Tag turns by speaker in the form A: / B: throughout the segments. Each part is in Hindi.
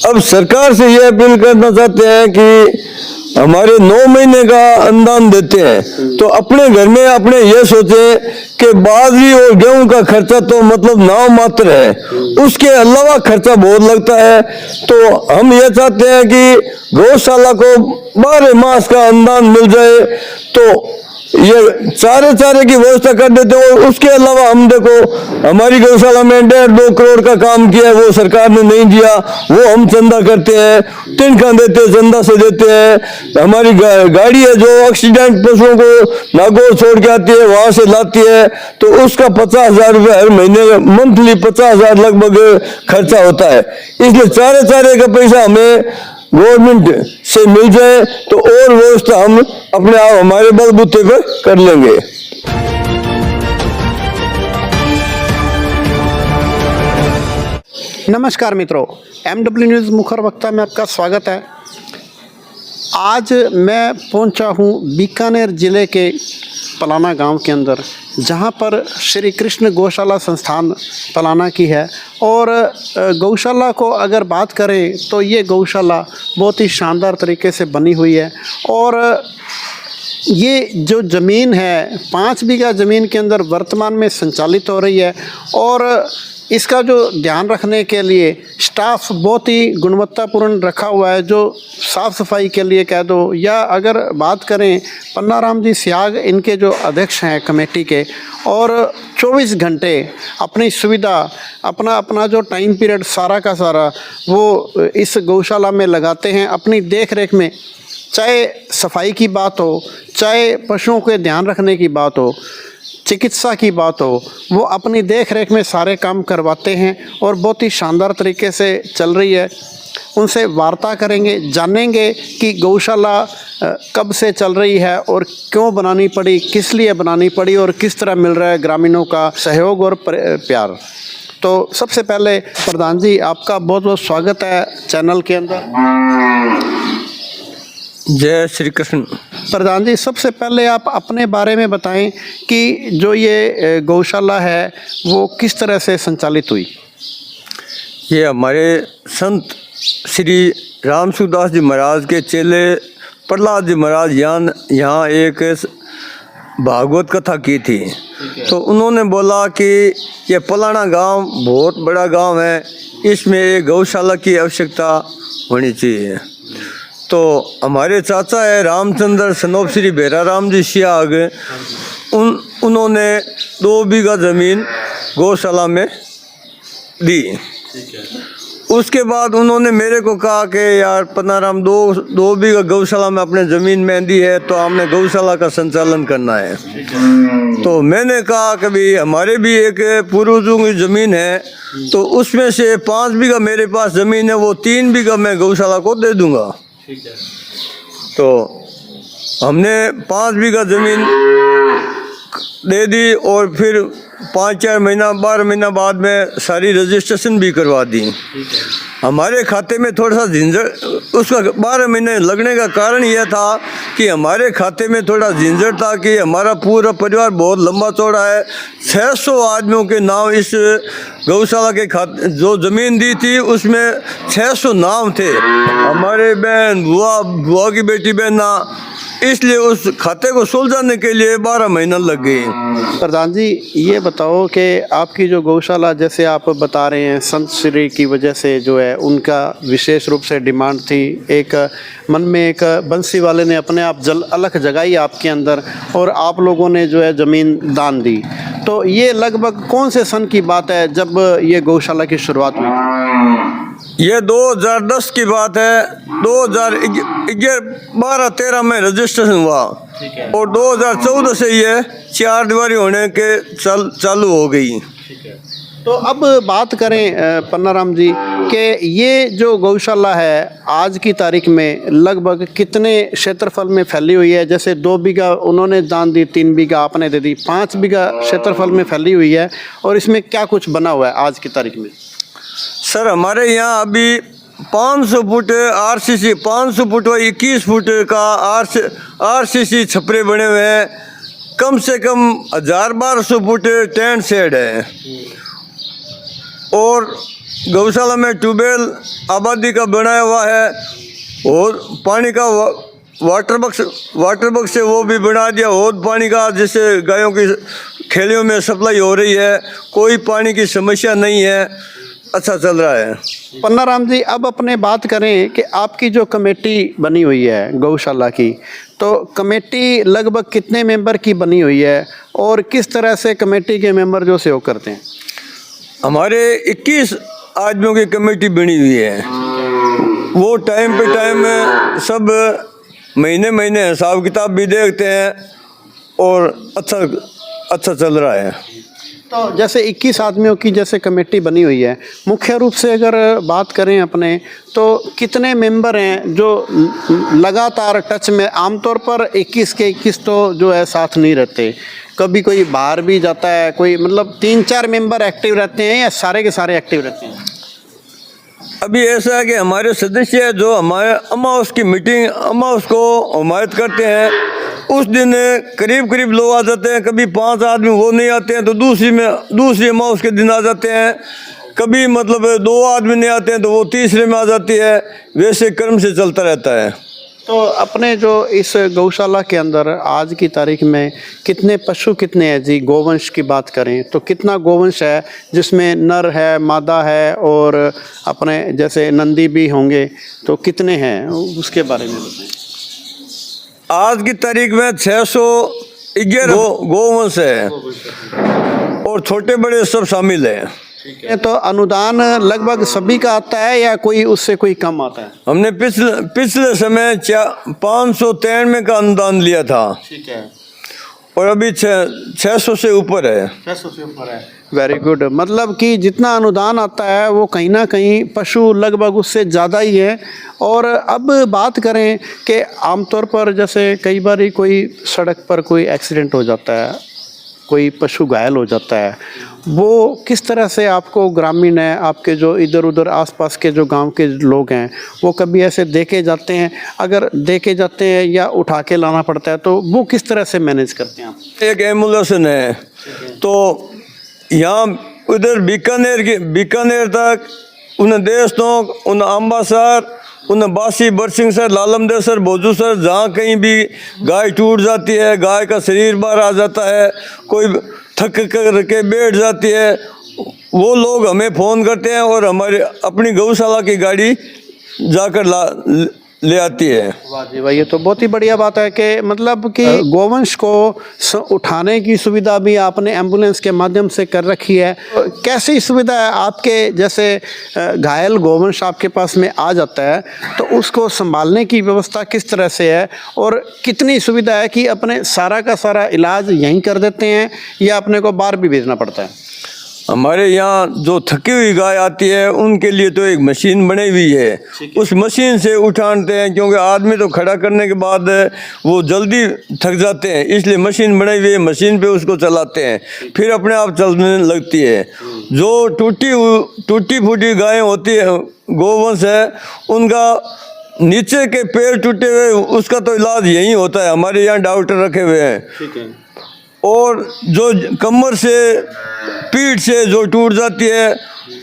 A: अब सरकार से ये अपील करना चाहते हैं कि हमारे 9 महीने का अनुदान देते हैं तो अपने घर में अपने ये सोचे कि बाजरी और गेहूं का खर्चा तो मतलब नाम मात्र है, उसके अलावा खर्चा बहुत लगता है। तो हम ये चाहते हैं कि गौशाला को 12 मास का अनुदान मिल जाए, तो ये चारे की व्यवस्था कर देते हैं। और उसके अलावा हम देखो हमारी गौशाला में 1.5-2 करोड़ का काम किया है, वो सरकार ने नहीं दिया, वो हम चंदा करते हैं, तिनखा देते हैं, चंदा से देते हैं। हमारी गाड़ी है जो एक्सीडेंट पशुओं को नागौर छोड़ के आती है, वहां से लाती है, तो उसका 50,000 रुपये हर महीने मंथली 50,000 लगभग खर्चा होता है। इसलिए चारे का पैसा हमें गवर्नमेंट से मिल जाए तो और व्यवस्था हम अपने आप हमारे बलबूते पर कर लेंगे।
B: नमस्कार मित्रों, MW न्यूज़ मुखर वक्ता में आपका स्वागत है। आज मैं पहुंचा हूं बीकानेर ज़िले के पलाना गांव के अंदर, जहां पर श्री कृष्ण गौशाला संस्थान पलाना की है। और गौशाला को अगर बात करें तो ये गौशाला बहुत ही शानदार तरीके से बनी हुई है। और ये जो ज़मीन है 5 बीघा ज़मीन के अंदर वर्तमान में संचालित हो रही है। और इसका जो ध्यान रखने के लिए स्टाफ बहुत ही गुणवत्तापूर्ण रखा हुआ है, जो साफ़ सफाई के लिए कह दो, या अगर बात करें पन्नाराम जी सियाग इनके जो अध्यक्ष हैं कमेटी के, और 24 घंटे अपनी सुविधा अपना जो टाइम पीरियड सारा का सारा वो इस गौशाला में लगाते हैं अपनी देख रेख में। चाहे सफाई की बात हो, चाहे पशुओं के ध्यान रखने की बात हो, चिकित्सा की बात हो, वो अपनी देख रेख में सारे काम करवाते हैं और बहुत ही शानदार तरीके से चल रही है। उनसे वार्ता करेंगे, जानेंगे कि गौशाला कब से चल रही है और क्यों बनानी पड़ी, किस लिए बनानी पड़ी और किस तरह मिल रहा है ग्रामीणों का सहयोग और प्यार। तो सबसे पहले प्रधान जी, आपका बहुत बहुत स्वागत है चैनल के अंदर।
A: जय श्री कृष्ण।
B: प्रधान जी, सबसे पहले आप अपने बारे में बताएं कि जो ये गौशाला है वो किस तरह से संचालित हुई।
A: ये हमारे संत श्री रामसूदास जी महाराज के चेले प्रहलाद जी महाराज यहाँ एक भागवत कथा की थी, तो उन्होंने बोला कि ये पलाना गांव बहुत बड़ा गांव है, इसमें एक गौशाला की आवश्यकता होनी चाहिए। तो हमारे चाचा है रामचंद्र सनोप श्री भेराराम जी सियाग, उन्होंने 2 बीघा ज़मीन गौशाला में दी। उसके बाद उन्होंने मेरे को कहा कि यार पन्नाराम 2 बीघा गौशाला में अपने ज़मीन में दी है, तो हमने गौशाला का संचालन करना है। तो मैंने कहा कि भाई हमारे भी एक पूर्वजों की ज़मीन है, तो उसमें से 5 बीघा मेरे पास ज़मीन है, वो 3 बीघा मैं गौशाला को दे दूँगा। तो हमने 5 बीघा ज़मीन दे दी और फिर 5-4 महीना 12 महीना बाद में सारी रजिस्ट्रेशन भी करवा दी। हमारे खाते में थोड़ा सा झंझट, उसका 12 महीने लगने का कारण यह था कि हमारे खाते में थोड़ा झंझट था कि हमारा पूरा परिवार बहुत लंबा चौड़ा है। 600 आदमियों के नाम इस गौशाला के खाते, जो ज़मीन दी थी उसमें 600 नाम थे, हमारे बहन बुआ की बेटी बहना, इसलिए उस खाते को सुलझाने के लिए 12 महीना लग गए।
B: प्रधान जी, ये बताओ कि आपकी जो गौशाला, जैसे आप बता रहे हैं संत श्री की वजह से जो है उनका विशेष रूप से डिमांड थी, एक मन में एक बंसी वाले ने अपने आप अलख जगाई आपके अंदर और आप लोगों ने जो है ज़मीन दान दी। तो ये लगभग कौन से सन की बात है जब ये गौशाला की शुरुआत हुई?
A: ये 2010 की बात है। 2012-13 में रजिस्ट्रेशन हुआ और 2014 से ये 4 दीवारी होने के चालू हो गई।
B: तो अब बात करें पन्नाराम जी कि ये जो गौशाला है आज की तारीख में लगभग कितने क्षेत्रफल में फैली हुई है? जैसे 2 बीघा उन्होंने दान दी, 3 बीघा आपने दे दी, 5 बीघा क्षेत्रफल में फैली हुई है, और इसमें क्या कुछ बना हुआ है आज की तारीख में?
A: सर, हमारे यहाँ अभी 500 फुट RCC, 500 फुट व 21 फुट का RCC छपरे बने हुए हैं। कम से कम 1000-1200 फुट टेंट शेड है और गौशाला में ट्यूबवेल आबादी का बनाया हुआ है और पानी का वाटर बक्स से वो भी बना दिया, और पानी का जिससे गायों की खेलियों में सप्लाई हो रही है, कोई पानी की समस्या नहीं है, अच्छा चल रहा है।
B: पन्नाराम जी, अब अपने बात करें कि आपकी जो कमेटी बनी हुई है गौशाला की, तो कमेटी लगभग कितने मेंबर की बनी हुई है और किस तरह से कमेटी के मेंबर जो सहयोग करते हैं?
A: हमारे 21 आदमियों की कमेटी बनी हुई है। वो टाइम पे टाइम सब महीने हिसाब किताब भी देखते हैं और अच्छा चल रहा है।
B: तो जैसे 21 आदमियों की जैसे कमेटी बनी हुई है, मुख्य रूप से अगर बात करें अपने, तो कितने मेंबर हैं जो लगातार टच में? आमतौर पर 21 के 21 तो जो है साथ नहीं रहते, कभी कोई बाहर भी जाता है, कोई मतलब 3-4 मेंबर एक्टिव रहते हैं या सारे के सारे एक्टिव रहते हैं?
A: अभी ऐसा है कि हमारे सदस्य जो हमारे अमाउस की मीटिंग, अमाउस को हमायत करते हैं, उस दिन करीब लोग आ जाते हैं। कभी 5 आदमी वो नहीं आते हैं तो दूसरी अमाउस के दिन आ जाते हैं। कभी मतलब 2 आदमी नहीं आते हैं तो वो तीसरे में आ जाती है। वैसे क्रम से चलता रहता है।
B: तो अपने जो इस गौशाला के अंदर आज की तारीख में कितने पशु कितने हैं जी? गोवंश की बात करें तो कितना गोवंश है, जिसमें नर है, मादा है और अपने जैसे नंदी भी होंगे, तो कितने हैं उसके बारे में बताएं।
A: आज की तारीख में 611 गोवंश है और छोटे बड़े सब शामिल हैं।
B: तो अनुदान लगभग सभी का आता है या कोई उससे कोई कम आता है?
A: हमने पिछले समय 593 का अनुदान लिया था।
B: ठीक है।
A: और अभी 600 से ऊपर है।
B: 600 से ऊपर है। Very good. मतलब कि जितना अनुदान आता है वो कहीं ना कहीं पशु लगभग उससे ज़्यादा ही है। और अब बात करें कि आमतौर पर जैसे कई बार कोई सड़क पर कोई एक्सीडेंट हो जाता है, कोई पशु घायल हो जाता है, वो किस तरह से आपको ग्रामीण है, आपके जो इधर उधर आसपास के जो गांव के लोग हैं, वो कभी ऐसे देखे जाते हैं? अगर देखे जाते हैं या उठा के लाना पड़ता है तो वो किस तरह से मैनेज करते हैं आप?
A: एक एम्बुलेंस है तो यहाँ उधर बीकानेर तक, उन देश तक, उन अम्बासर, उन बासी, बरसिंह सर, लालमदेव सर, भोजू सर, जहाँ कहीं भी गाय टूट जाती है, गाय का शरीर बाहर आ जाता है, कोई थक कर के बैठ जाती है, वो लोग हमें फ़ोन करते हैं और हमारे अपनी गौशाला की गाड़ी जाकर ले आती है।
B: वाह जी वाह, ये तो बहुत ही बढ़िया बात है कि मतलब कि गोवंश को उठाने की सुविधा भी आपने एम्बुलेंस के माध्यम से कर रखी है। कैसी सुविधा है? आपके जैसे घायल गोवंश आपके पास में आ जाता है तो उसको संभालने की व्यवस्था किस तरह से है और कितनी सुविधा है कि अपने सारा का सारा इलाज यहीं कर देते हैं या अपने को बाहर भी भेजना पड़ता है?
A: हमारे यहाँ जो थकी हुई गाय आती है उनके लिए तो एक मशीन बनी हुई है, उस मशीन से उठाते हैं, क्योंकि आदमी तो खड़ा करने के बाद वो जल्दी थक जाते हैं, इसलिए मशीन बनी हुई है, मशीन पे उसको चलाते हैं, फिर अपने आप चलने लगती है। जो टूटी फूटी गायें होती है, गोवंश है, उनका नीचे के पैर टूटे हुए, उसका तो इलाज यहीं होता है, हमारे यहाँ डॉक्टर रखे हुए हैं।
B: ठीक है।
A: और जो कमर से, पीठ से जो टूट जाती है,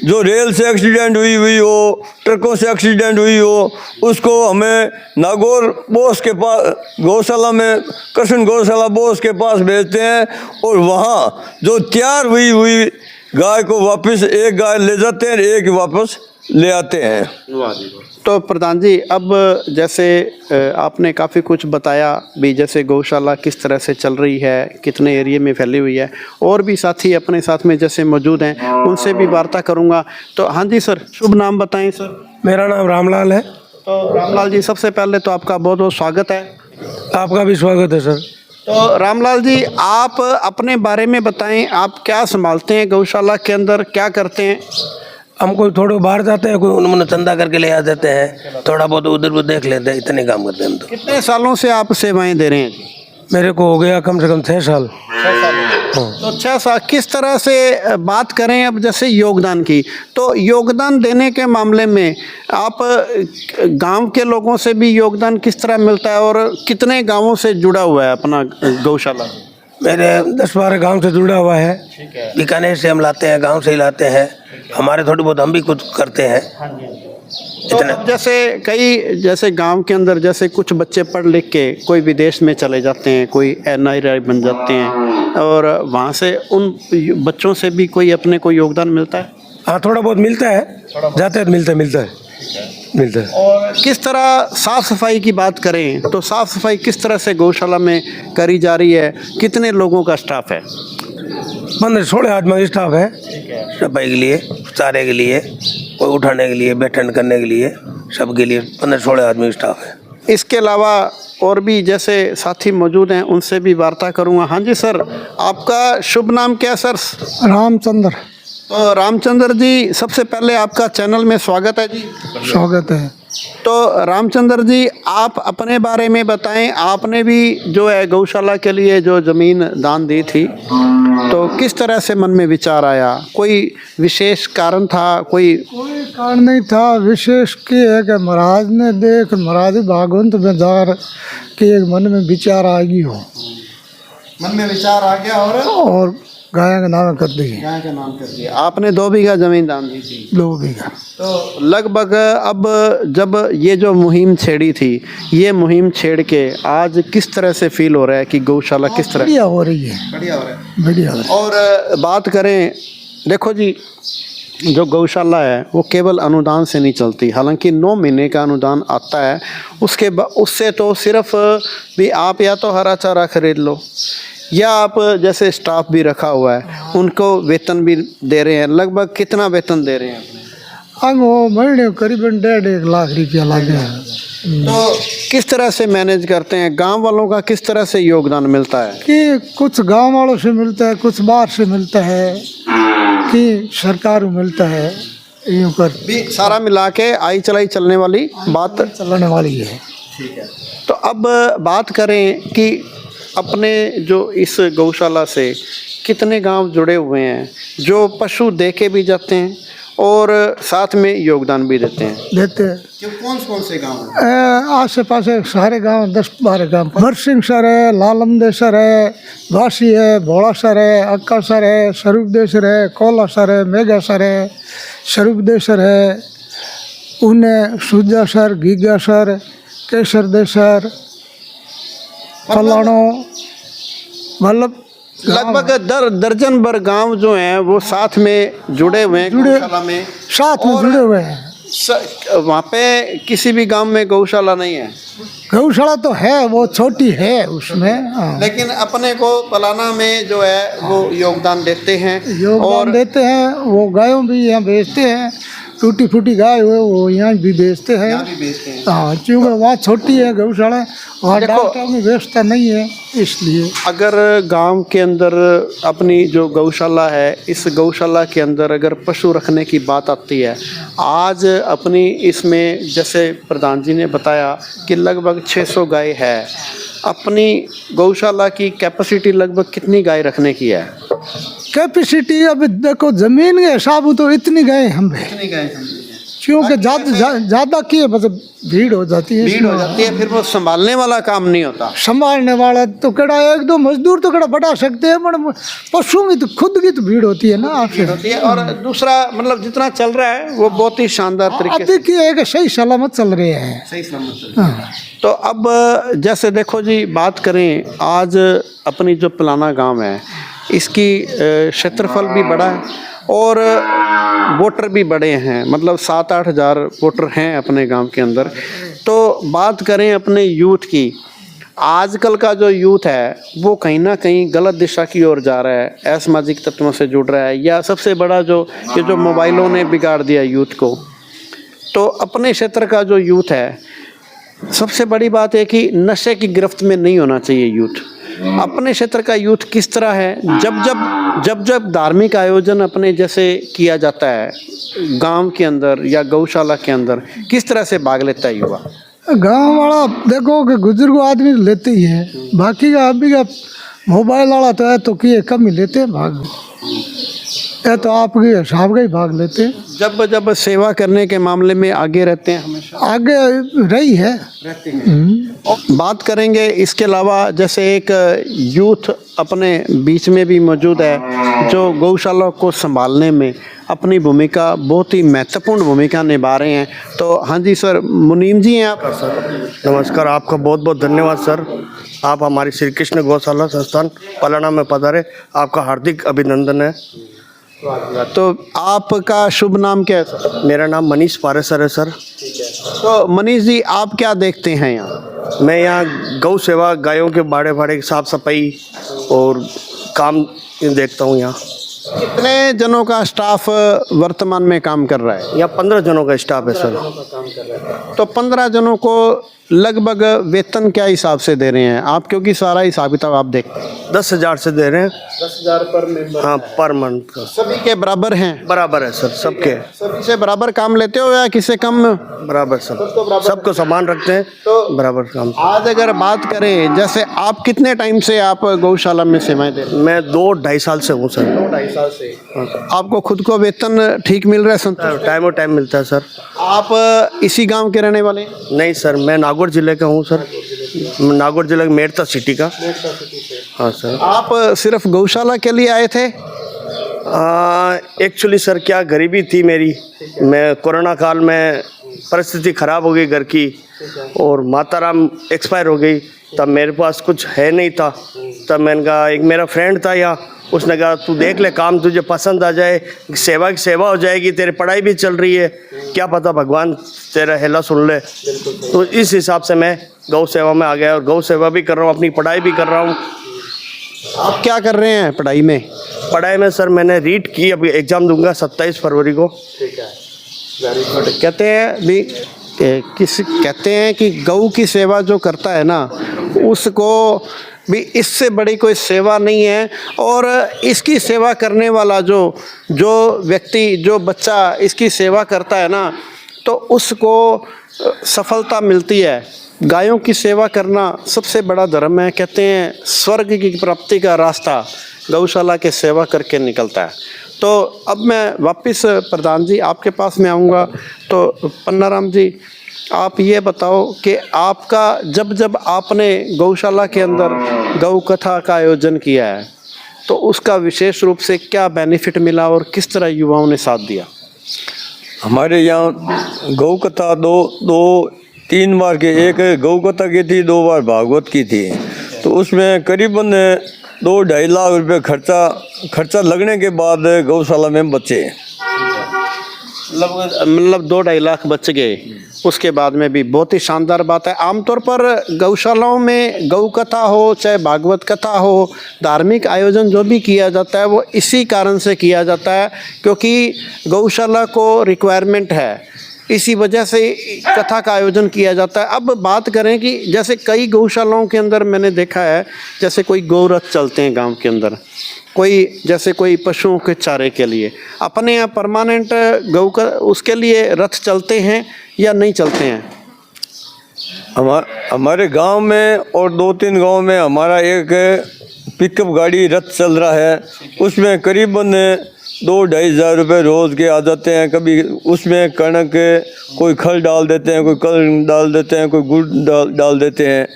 A: जो रेल से एक्सीडेंट हुई हो, ट्रकों से एक्सीडेंट हुई हो, उसको हमें नागौर बोस के पास, गौशाला में कृष्ण गौशाला बोस के पास भेजते हैं और वहाँ जो तैयार हुई गाय को वापस, एक गाय ले जाते हैं, एक वापस ले आते हैं।
B: तो प्रधान जी, अब जैसे आपने काफ़ी कुछ बताया भी, जैसे गौशाला किस तरह से चल रही है, कितने एरिया में फैली हुई है, और भी साथी अपने साथ में जैसे मौजूद हैं, उनसे भी वार्ता करूंगा। तो हाँ जी सर, शुभ नाम बताएं सर।
C: मेरा नाम रामलाल है।
B: तो रामलाल जी, सबसे पहले तो आपका बहुत बहुत स्वागत है।
C: आपका भी स्वागत है सर।
B: तो रामलाल जी, आप अपने बारे में बताएं, आप क्या संभालते हैं गौशाला के अंदर, क्या करते हैं?
C: हम कोई थोड़े बाहर जाते हैं, कोई उन्होंने चंदा करके ले आ जाते हैं, थोड़ा बहुत उधर भी देख लेते हैं, इतने काम करते हैं हम तो।
B: कितने सालों से आप सेवाएं दे रहे हैं जी?
C: मेरे को हो गया कम से कम 6 साल।
B: 6 साल। तो 6 साल। किस तरह से बात करें अब जैसे योगदान की, तो योगदान देने के मामले में आप गांव के लोगों से भी योगदान किस तरह मिलता है और कितने गांवों से जुड़ा हुआ है अपना गौशाला?
C: मेरे 10-12 गांव से जुड़ा हुआ है।
B: ठीक है।
C: बीकानेर से हम लाते हैं, गांव से ही लाते हैं। हमारे थोड़ी बहुत हम भी कुछ करते हैं इतना।
B: तो जैसे गांव के अंदर जैसे कुछ बच्चे पढ़ लिख के कोई विदेश में चले जाते हैं, कोई NRI बन जाते हैं, और वहाँ से उन बच्चों से भी कोई अपने को योगदान मिलता है।
C: हाँ थोड़ा बहुत मिलता है, जाते हैं तो मिलता है।
B: और किस तरह साफ सफाई की बात करें तो साफ सफाई किस तरह से गौशाला में करी जा रही है, कितने लोगों का स्टाफ है?
C: 15-16 आदमी स्टाफ है, सफाई के लिए, चारे के लिए, कोई उठाने के लिए, बैठन करने के लिए, सबके लिए 15-16 आदमी स्टाफ है।
B: इसके अलावा और भी जैसे साथी मौजूद हैं, उनसे भी वार्ता करूंगा। हाँ जी सर, आपका शुभ नाम क्या सर?
D: रामचंद्र।
B: तो रामचंद्र जी, सबसे पहले आपका चैनल में स्वागत है जी।
D: स्वागत है।
B: तो रामचंद्र जी, आप अपने बारे में बताएं। आपने भी जो है गौशाला के लिए जो ज़मीन दान दी थी, तो किस तरह से मन में विचार आया? कोई विशेष कारण था? कोई
D: कारण नहीं था विशेष की है कि महाराज ने देख महाराज भागवंत में जार के एक मन में विचार आ गई हो,
B: मन में विचार आ गया
D: और गाय का नाम कर दिए।
B: गाय का नाम कर दिया। आपने 2 बीघा जमीन दान दी थी?
D: 2 बीघा।
B: तो लगभग अब जब ये जो मुहिम छेड़ी थी, ये मुहिम छेड़ के आज किस तरह से फील हो रहा है कि गौशाला किस तरह?
D: बढ़िया हो रही है,
B: बढ़िया हो रहा है,
D: बढ़िया हो रही है।
B: और बात करें, देखो जी, जो गौशाला है वो केवल अनुदान से नहीं चलती। हालांकि 9 महीने का अनुदान आता है, उससे तो सिर्फ भी आप या तो हरा चारा खरीद लो, या आप जैसे स्टाफ भी रखा हुआ है उनको वेतन भी दे रहे हैं। लगभग कितना वेतन दे रहे हैं अपने?
D: अब वो महीने करीबन 1.5 लाख रुपया लगे हैं।
B: तो किस तरह से मैनेज करते हैं? गांव वालों का किस तरह से योगदान मिलता है?
D: कि कुछ गांव वालों से मिलता है, कुछ बाहर से मिलता है, कि सरकार मिलता है, यूँ कर
B: भी सारा मिला के आई चलाई चलने वाली बात
D: चलने वाली है।
B: ठीक है। तो अब बात करें कि अपने जो इस गौशाला से कितने गांव जुड़े हुए हैं जो पशु दे के भी जाते हैं और साथ में योगदान भी देते हैं? कौन से गांव?
D: आसे पासे सारे गांव 10-12 गांव। भरसिंहसर है, लालमदेसर है, वासी है, भोलासर है, अक्कासर है, स्वरूपदेसर है, कोलासर है, मेघासर है, स्वरूपदेसर है, उने सुजासर, गीगासर, केसरदेसर, फलानो, मतलब
B: लगभग दर्जन भर गांव जो हैं वो साथ में जुड़े हुए हैं गौशाला में,
D: साथ में जुड़े हुए हैं।
B: वहाँ पे किसी भी गांव में गौशाला नहीं है?
D: गौशाला तो है, वो छोटी है उसमें। हाँ।
B: लेकिन अपने को पलाना में जो है वो योगदान देते हैं।
D: योगदान देते हैं, वो गायों भी यहाँ बेचते हैं, टूटी फूटी गाय हुए वो यहाँ भी बेचते हैं। हाँ, क्योंकि वहाँ छोटी है गौशाला, वहाँ डॉक्टर में व्यवस्था नहीं है, इसलिए।
B: अगर गांव के अंदर अपनी जो गौशाला है, इस गौशाला के अंदर अगर पशु रखने की बात आती है, आज अपनी इसमें जैसे प्रधान जी ने बताया कि लगभग 600 गाय है। अपनी गौशाला की कैपेसिटी लगभग कितनी गाय रखने की है?
D: कैपेसिटी अब देखो जमीन के हिसाब तो इतनी गाय हम क्योंकि ज़्यादा की है, मतलब भीड़ हो जाती है।
B: भीड़ हो जाती है, फिर वो संभालने वाला काम नहीं होता।
D: संभालने वाला तो कड़ा 1-2 मजदूर तो कड़ा बढ़ा सकते हैं, पर पशुओं की तो खुद की तो भीड़ होती है ना, आपसे
B: होती है। और दूसरा मतलब जितना चल रहा है वो बहुत ही शानदार तरीके से
D: देखिए है कि सही सलामत चल रहे हैं।
B: सही सलामत चल रहे हैं। तो अब जैसे देखो जी, बात करें आज अपनी जो पलाना गांव है, इसकी क्षेत्रफल भी बड़ा है और वोटर भी बड़े हैं, मतलब 7-8 हज़ार वोटर हैं अपने गांव के अंदर। तो बात करें अपने यूथ की, आजकल का जो यूथ है वो कहीं ना कहीं गलत दिशा की ओर जा रहा है, असामाजिक तत्वों से जुड़ रहा है, या सबसे बड़ा ये जो मोबाइलों ने बिगाड़ दिया यूथ को। तो अपने क्षेत्र का जो यूथ है, सबसे बड़ी बात है कि नशे की गिरफ्त में नहीं होना चाहिए यूथ। अपने क्षेत्र का यूथ किस तरह है? जब धार्मिक आयोजन अपने जैसे किया जाता है गांव के अंदर या गौशाला के अंदर, किस तरह से भाग लेता है युवा?
D: गांव वाला देखो कि बुजुर्ग आदमी लेते ही है, बाकी का अभी का मोबाइल वाला तो है तो किए कम ही लेते हैं भाग। ये तो आपके हिसाब का ही भाग लेते हैं,
B: जब जब सेवा करने के मामले में आगे रहते हैं हमेशा
D: आगे रही है।
B: और बात करेंगे इसके अलावा, जैसे एक यूथ अपने बीच में भी मौजूद है जो गौशाला को संभालने में अपनी भूमिका, बहुत ही महत्वपूर्ण भूमिका निभा रहे हैं। तो हाँ जी सर, मुनीम जी हैं आप।
E: नमस्कार, आपका बहुत बहुत धन्यवाद सर। आप हमारी श्री कृष्ण गौशाला संस्थान पलाना में पधारे, आपका हार्दिक अभिनंदन है।
B: तो आपका शुभ नाम क्या है सर?
E: मेरा नाम मनीष पारेसर है सर।
B: तो मनीष जी, आप क्या देखते हैं यहाँ?
E: मैं यहाँ गौ सेवा, गायों के बाड़े बाड़े की साफ सफाई और काम देखता हूँ। यहाँ
B: कितने जनों का स्टाफ वर्तमान में काम कर रहा है?
E: 15 जनों का स्टाफ है सर।
B: तो 15 जनों को लगभग वेतन क्या हिसाब से दे रहे हैं आप, क्योंकि सारा हिसाब किताब आप देखते हैं?
E: 10,000 से दे रहे हैं।
B: 10,000 पर मेंबर?
E: हाँ, पर मंथ का।
B: सभी के बराबर हैं?
E: बराबर है सर, सबके
B: सभी से बराबर काम लेते हो या किसी कम?
E: बराबर सब, सबको समान रखते हैं,
B: तो
E: बराबर काम।
B: आज अगर बात करें, जैसे आप कितने टाइम से आप गौशाला में सेवाएं दे रहे हैं?
E: मैं 2-2.5 साल से हूँ सर।
B: 2-2.5 साल से। आपको खुद को वेतन ठीक मिल रहा है? संतुष्ट?
E: टाइम और टाइम मिलता है सर।
B: आप इसी गांव के रहने वाले हैं?
E: नहीं सर, मैं नागौर जिले का हूँ सर। नागौर जिले के मेड़ता सिटी का। हाँ सर।
B: आप सिर्फ गौशाला के लिए आए थे?
E: एक्चुअली सर, क्या गरीबी थी मेरी। मैं कोरोना काल में परिस्थिति ख़राब हो गई घर की, और माताराम एक्सपायर हो गई। तब मेरे पास कुछ है नहीं था। तब मैंने कहा, एक मेरा फ्रेंड था यहाँ, उसने कहा तू देख ले काम, तुझे पसंद आ जाए, सेवा की सेवा हो जाएगी, तेरी पढ़ाई भी चल रही है, क्या पता भगवान तेरा हेला सुन ले। तो इस हिसाब से मैं गौ सेवा में आ गया, और गौ सेवा भी कर रहा हूँ, अपनी पढ़ाई भी कर रहा हूँ।
B: आप क्या कर रहे हैं पढ़ाई में?
E: पढ़ाई में सर मैंने रीट की, अभी एग्ज़ाम दूंगा 27 फरवरी को।
B: ठीक है, वेरी गुड। कहते हैं भी कहते हैं कि गौ की सेवा जो करता है ना, उसको भी इससे बड़ी कोई सेवा नहीं है। और इसकी सेवा करने वाला जो व्यक्ति, जो बच्चा इसकी सेवा करता है ना, तो उसको सफलता मिलती है। गायों की सेवा करना सबसे बड़ा धर्म है। कहते हैं स्वर्ग की प्राप्ति का रास्ता गौशाला के सेवा करके निकलता है। तो अब मैं वापस प्रधान जी आपके पास में आऊँगा। तो पन्नाराम जी, आप ये बताओ कि आपका जब आपने गौशाला के अंदर गौ कथा का आयोजन किया है, तो उसका विशेष रूप से क्या बेनिफिट मिला और किस तरह युवाओं ने साथ दिया?
A: हमारे यहाँ गौ कथा दो 3 बार के, एक गौ कथा की थी, 2 बार भागवत की थी। तो उसमें करीबन 2-2.5 लाख रुपए खर्चा लगने के बाद गौशाला में बचे।
B: मतलब 2-2.5 लाख बच गए। उसके बाद में भी बहुत ही शानदार बात है। आमतौर पर गौशालाओं में गौ कथा हो, चाहे भागवत कथा हो, धार्मिक आयोजन जो भी किया जाता है वो इसी कारण से किया जाता है क्योंकि गौशाला को रिक्वायरमेंट है, इसी वजह से कथा का आयोजन किया जाता है। अब बात करें कि जैसे कई गौशालाओं के अंदर मैंने देखा है, जैसे कोई गौरथ चलते हैं गांव के अंदर, कोई पशुओं के चारे के लिए अपने यहाँ परमानेंट गौ का उसके लिए रथ चलते हैं या नहीं चलते हैं?
A: हमारे गांव में और 2-3 गांव में हमारा एक पिकअप गाड़ी रथ चल रहा है। उसमें करीबन 2-2.5 हज़ार रुपये रोज़ के आ जाते हैं। कभी उसमें कणक, कोई खल डाल देते हैं, कोई कल डाल देते हैं, कोई गुड़ डाल देते हैं,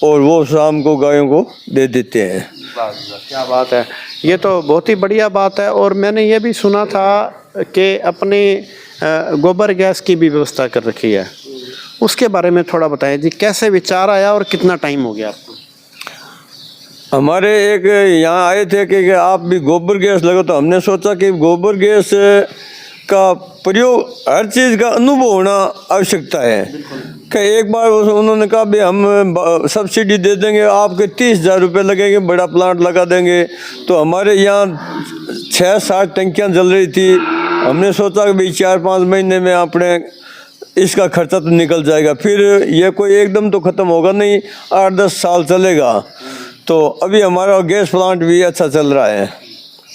A: और वो शाम को गायों को दे देते हैं।
B: क्या बात है, ये तो बहुत ही बढ़िया बात है। और मैंने ये भी सुना था कि अपने गोबर गैस की भी व्यवस्था कर रखी है, उसके बारे में थोड़ा बताएं जी, कैसे विचार आया और कितना टाइम हो गया आपको?
A: हमारे एक यहाँ आए थे कि आप भी गोबर गैस लगो, तो हमने सोचा कि गोबर गैस का प्रयोग हर चीज़ का अनुभव होना आवश्यकता है। कि एक बार उन्होंने कहा भी हम सब्सिडी दे देंगे, आपके 30 हज़ार रुपये लगेंगे, बड़ा प्लांट लगा देंगे। तो हमारे यहाँ 6-7 टंकियाँ जल रही थी। हमने सोचा कि भाई 4-5 महीने में अपने इसका खर्चा तो निकल जाएगा, फिर ये कोई एकदम तो ख़त्म होगा नहीं, 8-10 साल चलेगा। तो अभी हमारा गैस प्लांट भी अच्छा चल रहा है।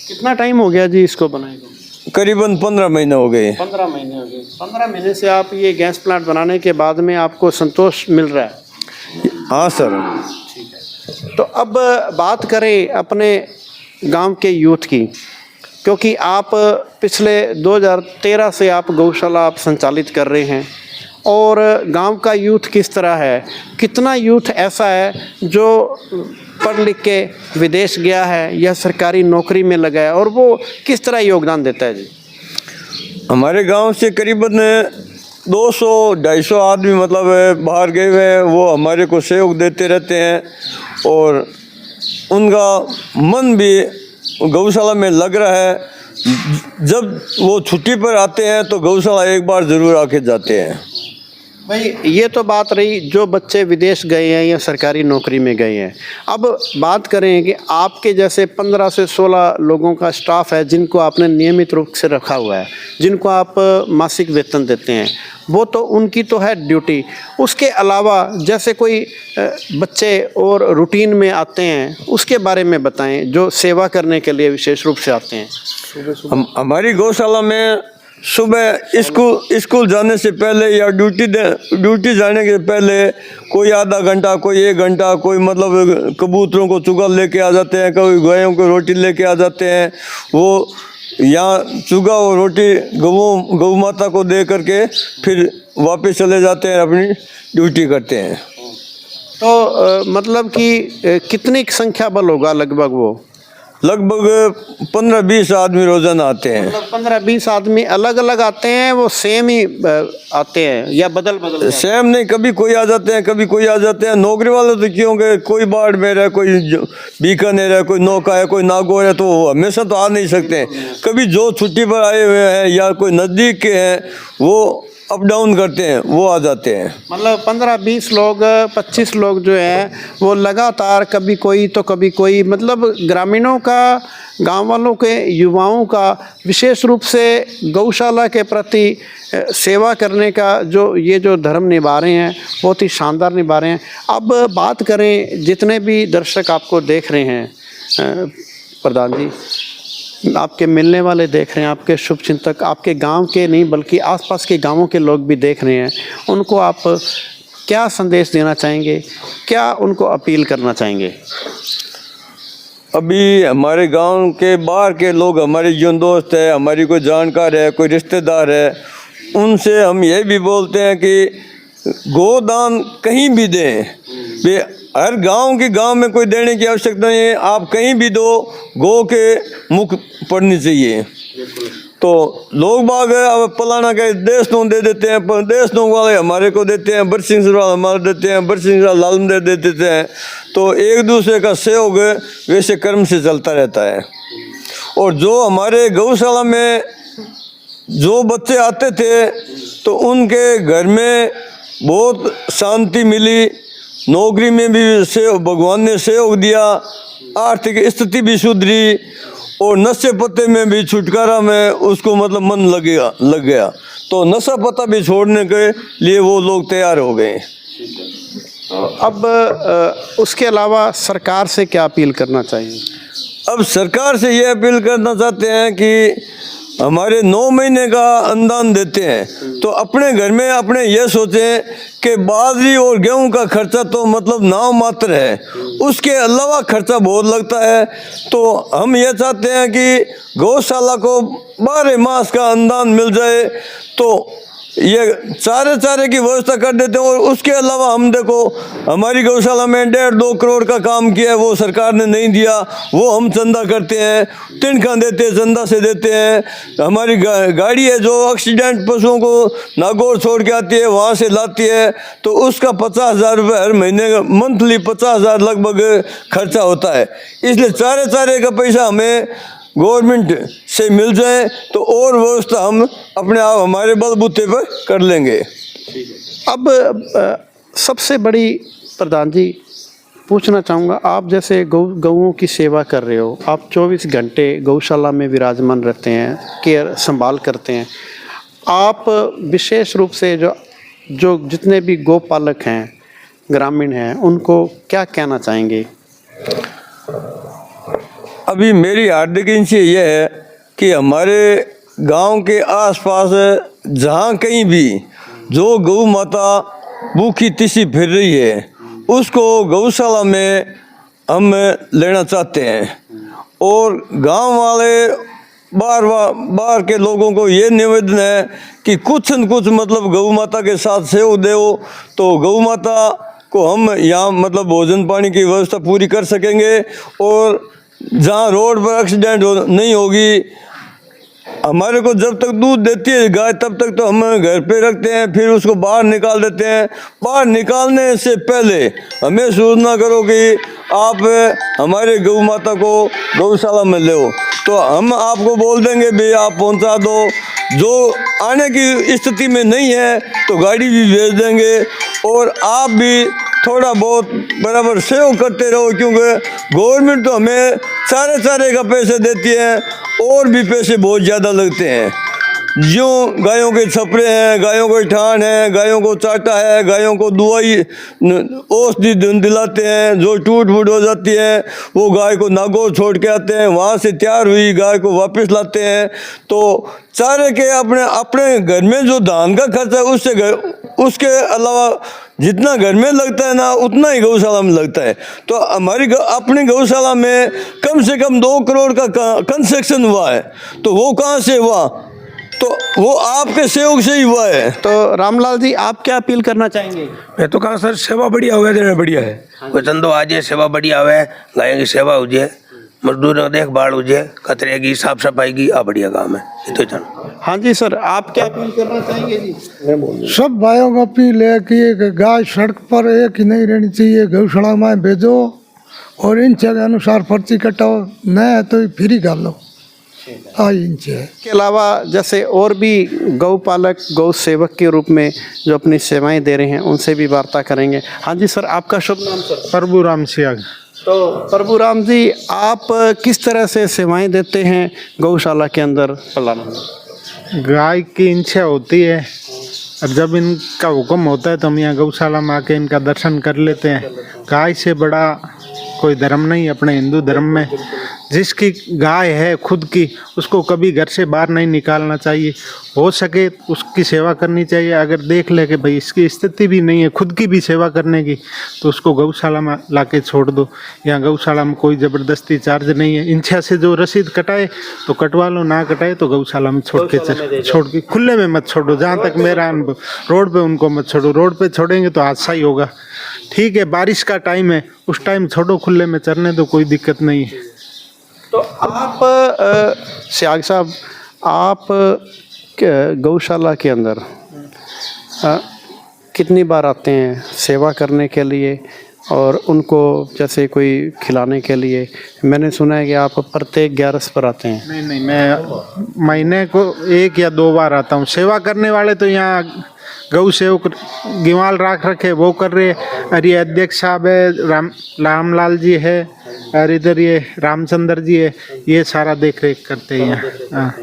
B: कितना टाइम हो गया जी इसको बनाए को?
A: करीबन 15 महीने हो गए।
B: 15 महीने हो गए। 15 महीने से आप ये गैस प्लांट बनाने के बाद में आपको संतोष मिल रहा है?
A: हाँ सर।
B: तो अब बात करें अपने गांव के यूथ की, क्योंकि आप पिछले 2013 से आप गौशाला आप संचालित कर रहे हैं, और गांव का यूथ किस तरह है, कितना यूथ ऐसा है जो पढ़ लिख के विदेश गया है या सरकारी नौकरी में लगा है, और वो किस तरह योगदान देता है जी?
A: हमारे गांव से करीबन 200-250 आदमी मतलब बाहर गए हुए हैं, वो हमारे को सहयोग देते रहते हैं और उनका मन भी गौशाला में लग रहा है। जब वो छुट्टी पर आते हैं तो गौशाला एक बार ज़रूर आके जाते हैं।
B: भाई ये तो बात रही जो बच्चे विदेश गए हैं या सरकारी नौकरी में गए हैं। अब बात करें कि आपके जैसे 15 से 16 लोगों का स्टाफ है जिनको आपने नियमित रूप से रखा हुआ है, जिनको आप मासिक वेतन देते हैं, वो तो उनकी तो है ड्यूटी। उसके अलावा जैसे कोई बच्चे और रूटीन में आते हैं, उसके बारे में बताएं, जो सेवा करने के लिए विशेष रूप से आते हैं।
A: हमारी गौशाला में सुबह स्कूल जाने से पहले या ड्यूटी जाने के पहले कोई आधा घंटा, कोई 1 घंटा, कोई मतलब कबूतरों को चुगा लेके आ जाते हैं, कोई गायों को रोटी लेके आ जाते हैं। वो यहाँ चुगा और रोटी गौ माता को दे करके फिर वापस चले जाते हैं, अपनी ड्यूटी करते हैं।
B: तो मतलब कि कितनी संख्या बल होगा लगभग? वो
A: लगभग 15-20 आदमी रोजाना आते हैं।
B: मतलब 15-20 आदमी अलग अलग आते हैं, वो सेम ही आते हैं या बदल बदल?
A: सेम नहीं, कभी कोई आ जाते हैं, कभी कोई आ जाते हैं। नौकरी वाले तो क्योंकि कोई बाड़मेर है, कोई बीकानेर है, कोई नौका है, कोई नागौर है, तो वो हमेशा तो आ नहीं सकते। कभी जो छुट्टी पर आए हुए हैं या कोई नज़दीक के हैं वो अप डाउन करते हैं, वो आ जाते हैं।
B: मतलब 15-20 लोग, 25 लोग जो हैं वो लगातार कभी कोई तो कभी कोई, मतलब ग्रामीणों का, गांव वालों के, युवाओं का विशेष रूप से गौशाला के प्रति सेवा करने का जो धर्म निभा रहे हैं, बहुत ही शानदार निभा रहे हैं। अब बात करें जितने भी दर्शक आपको देख रहे हैं प्रधान जी, आपके मिलने वाले देख रहे हैं, आपके शुभचिंतक, आपके गांव के नहीं बल्कि आसपास के गांवों के लोग भी देख रहे हैं, उनको आप क्या संदेश देना चाहेंगे, क्या उनको अपील करना चाहेंगे?
A: अभी हमारे गांव के बाहर के लोग, हमारे जो दोस्त है, हमारी कोई जानकार है, कोई रिश्तेदार है, उनसे हम ये भी बोलते हैं कि गोदान कहीं भी दें। वे हर गांव में कोई देने की आवश्यकता नहीं है, आप कहीं भी दो, गौ के मुख पड़नी चाहिए। तो लोग बाग अब पलाना के देशनों दे देते हैं, पर देशनों वाले हमारे को देते हैं, बरसिंह वाले हमारे देते हैं, बरसिंह लालम दे देते हैं। तो एक दूसरे का सहयोग वैसे कर्म से चलता रहता है। और जो हमारे गौशाला में जो बच्चे आते थे तो उनके घर में बहुत शांति मिली, नौकरी में भी भगवान ने सहयोग दिया, आर्थिक स्थिति भी सुधरी और नशे पत्ते में भी छुटकारा में उसको मतलब मन लग गया। तो नशा पत्ता भी छोड़ने के लिए वो लोग तैयार हो गए।
B: अब उसके अलावा सरकार से क्या अपील करना चाहिए?
A: अब सरकार से ये अपील करना चाहते हैं कि हमारे 9 महीने का अनुदान देते हैं, तो अपने घर में अपने ये सोचें कि बाजरी और गेहूं का खर्चा तो मतलब नाम मात्र है, उसके अलावा खर्चा बहुत लगता है। तो हम ये चाहते हैं कि गौशाला को 12 मास का अनुदान मिल जाए, तो ये चारे की व्यवस्था कर देते हैं। और उसके अलावा हम देखो हमारी गौशाला में 1.5-2 करोड़ का काम किया है, वो सरकार ने नहीं दिया, वो हम चंदा करते हैं, तिनखा देते हैं, चंदा से देते हैं। हमारी गाड़ी है जो एक्सीडेंट पशुओं को नागौर छोड़ के आती है, वहाँ से लाती है, तो उसका 50,000 रुपये हर महीने का, मंथली 50,000 लगभग खर्चा होता है। इसलिए चारे का पैसा हमें गवर्नमेंट से मिल जाए तो और व्यवस्था हम अपने आप हमारे बलबूते पर कर लेंगे।
B: अब सबसे बड़ी प्रधान जी पूछना चाहूँगा, आप जैसे गौओं की सेवा कर रहे हो, आप 24 घंटे गौशाला में विराजमान रहते हैं, केयर संभाल करते हैं, आप विशेष रूप से जो जितने भी गौपालक हैं, ग्रामीण हैं, उनको क्या कहना चाहेंगे?
A: अभी मेरी हार्दिक इच्छा यह है कि हमारे गांव के आसपास जहाँ कहीं भी जो गौ माता भूखी तिसी फिर रही है, उसको गौशाला में हम लेना चाहते हैं। और गांव वाले बाहर के लोगों को ये निवेदन है कि कुछ न कुछ मतलब गौ माता के साथ सहयोग दो, तो गौ माता को हम यहाँ मतलब भोजन पानी की व्यवस्था पूरी कर सकेंगे। और जहाँ रोड पर एक्सीडेंट नहीं होगी, हमारे को जब तक दूध देती है गाय तब तक तो हम घर पे रखते हैं, फिर उसको बाहर निकाल देते हैं। बाहर निकालने से पहले हमें सूचना करो कि आप हमारे गौ माता को गौशाला में ले, तो हम आपको बोल देंगे भी आप पहुंचा दो। जो आने की स्थिति में नहीं है तो गाड़ी भी भेज देंगे। और आप भी थोड़ा बहुत बराबर सहयोग करते रहो, क्योंकि गवर्नमेंट तो हमें सारे का पैसे देती है और भी पैसे बहुत ज़्यादा लगते हैं। जो गायों के छपरे हैं, गायों के ठान है, गायों को चाटा है, गायों को दवाई औषधि दिलाते हैं, जो टूट फूट हो जाती है वो गाय को नागौर छोड़ के आते हैं, वहाँ से तैयार हुई गाय को वापस लाते हैं। तो चारे के अपने घर में जो धान का खर्चा है उसके अलावा जितना घर में लगता है ना उतना ही गौशाला में लगता है। तो हमारी अपनी गौशाला में कम से कम 2 करोड़ का कंस्ट्रक्शन हुआ है, तो वो कहाँ से हुआ? तो वो आपके सहयोग से ही हुआ है।
B: तो रामलाल जी, आप क्या अपील करना चाहेंगे?
C: मैं तो कहा सर, सेवा बढ़िया हो जाए, बढ़िया है। कोई चंदो आ जाए, सेवा बढ़िया हो, गायों की सेवा हो जाए, मजदूरों की देखभाल हो जाए, कचरे की साफ सफाई की, बढ़िया काम है ये तो जान।
B: हाँ जी सर, आप क्या अपील करना चाहेंगे जी?
D: सब भाइयों को अपील है कि एक गाय सड़क पर एक ही नहीं रहनी चाहिए, गौशाला में भेजो और इंच के अनुसार पर्ची कटाओ, नहीं तो फ्री कर लो। इंच है।
B: इसके अलावा जैसे और भी गौ पालक गौ सेवक के रूप में जो अपनी सेवाएं दे रहे हैं उनसे भी वार्ता करेंगे। हाँ जी सर, आपका शुभ नाम सर?
F: प्रभुराम सियाग।
B: तो प्रभुराम जी, आप किस तरह से सेवाएं देते हैं गौशाला के अंदर पलाना में?
F: गाय की इच्छा होती है और जब इनका हुक्म होता है तो हम यहाँ गौशाला में आके इनका दर्शन कर लेते हैं। गाय से बड़ा कोई धर्म नहीं अपने हिंदू धर्म में। जिसकी गाय है खुद की, उसको कभी घर से बाहर नहीं निकालना चाहिए, हो सके उसकी सेवा करनी चाहिए। अगर देख ले कि भाई इसकी स्थिति भी नहीं है खुद की भी सेवा करने की, तो उसको गौशाला में लाके छोड़ दो। यहाँ गौशाला में कोई ज़बरदस्ती चार्ज नहीं है। इच्छा से जो रसीद कटाए तो कटवा लो, ना कटाए तो गौशाला में छोड़ के खुले में मत छोड़ो। जहाँ तक मेरा अनुभव, रोड पे उनको मत छोड़ो। रोड पे छोड़ेंगे तो हादसा ही होगा। ठीक है, बारिश का टाइम है, उस टाइम छोड़ो खुले में चरने दो, कोई दिक्कत नहीं है।
B: तो आप सियाग साहब, आप गौशाला के अंदर कितनी बार आते हैं सेवा करने के लिए और उनको जैसे कोई खिलाने के लिए? मैंने सुना है कि आप प्रत्येक 11 पर आते हैं।
F: नहीं, मैं महीने को 1 या 2 बार आता हूँ। सेवा करने वाले तो यहाँ गौ सेवक गिवाल राख रखे वो कर रहे। और ये अध्यक्ष साहब है, रामलाल जी है, और इधर ये रामचंद्र जी है, ये सारा देख रेख करते हैं यहाँ। हाँ,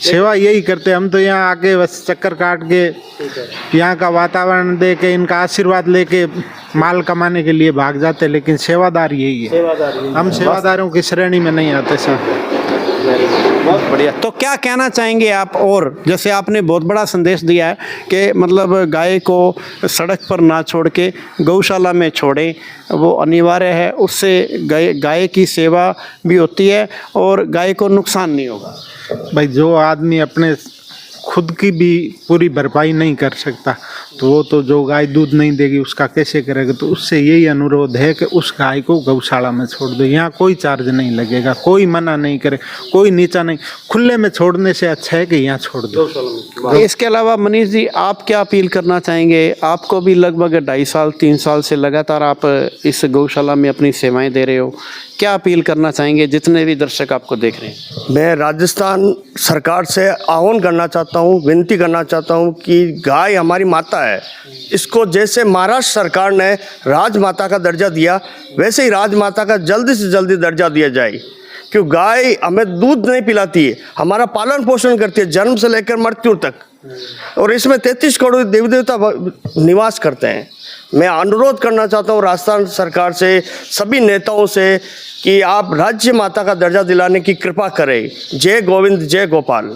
F: सेवा यही करते हैं हम तो। यहाँ आके बस चक्कर काट के यहाँ का वातावरण दे के इनका आशीर्वाद लेके माल कमाने के लिए भाग जाते हैं, लेकिन सेवादार यही है। हम सेवादारों की श्रेणी में नहीं आते सर।
B: बहुत बढ़िया। तो क्या कहना चाहेंगे आप? और जैसे आपने बहुत बड़ा संदेश दिया है कि मतलब गाय को सड़क पर ना छोड़ के गौशाला में छोड़ें, वो अनिवार्य है। उससे गाय की सेवा भी होती है और गाय को नुकसान नहीं होगा।
F: भाई, जो आदमी अपने खुद की भी पूरी भरपाई नहीं कर सकता तो वो तो जो गाय दूध नहीं देगी उसका कैसे करेगा? तो उससे यही अनुरोध है कि उस गाय को गौशाला में छोड़ दो। यहाँ कोई चार्ज नहीं लगेगा, कोई मना नहीं करे, कोई नीचा नहीं। खुले में छोड़ने से अच्छा है कि यहाँ छोड़ दो।
B: इसके अलावा मनीष जी, आप क्या अपील करना चाहेंगे? आपको भी लगभग 2.5 साल 3 साल से लगातार आप इस गौशाला में अपनी सेवाएं दे रहे हो। क्या अपील करना चाहेंगे जितने भी दर्शक आपको देख रहे हैं?
E: मैं राजस्थान सरकार से आह्वान करना चाहता हूँ, विनती करना चाहता हूँ कि गाय हमारी माता है। इसको जैसे महाराष्ट्र सरकार ने राजमाता का दर्जा दिया, वैसे ही राजमाता का जल्दी से जल्दी दर्जा दिया जाए। क्यों? गाय हमें दूध नहीं पिलाती है, हमारा पालन पोषण करती है जन्म से लेकर मृत्यु तक, और इसमें 33 करोड़ देवी देवता निवास करते हैं। मैं अनुरोध करना चाहता हूँ राजस्थान सरकार से, सभी नेताओं से, कि आप राज्य माता का दर्जा दिलाने की कृपा करें। जय गोविंद, जय गोपाल।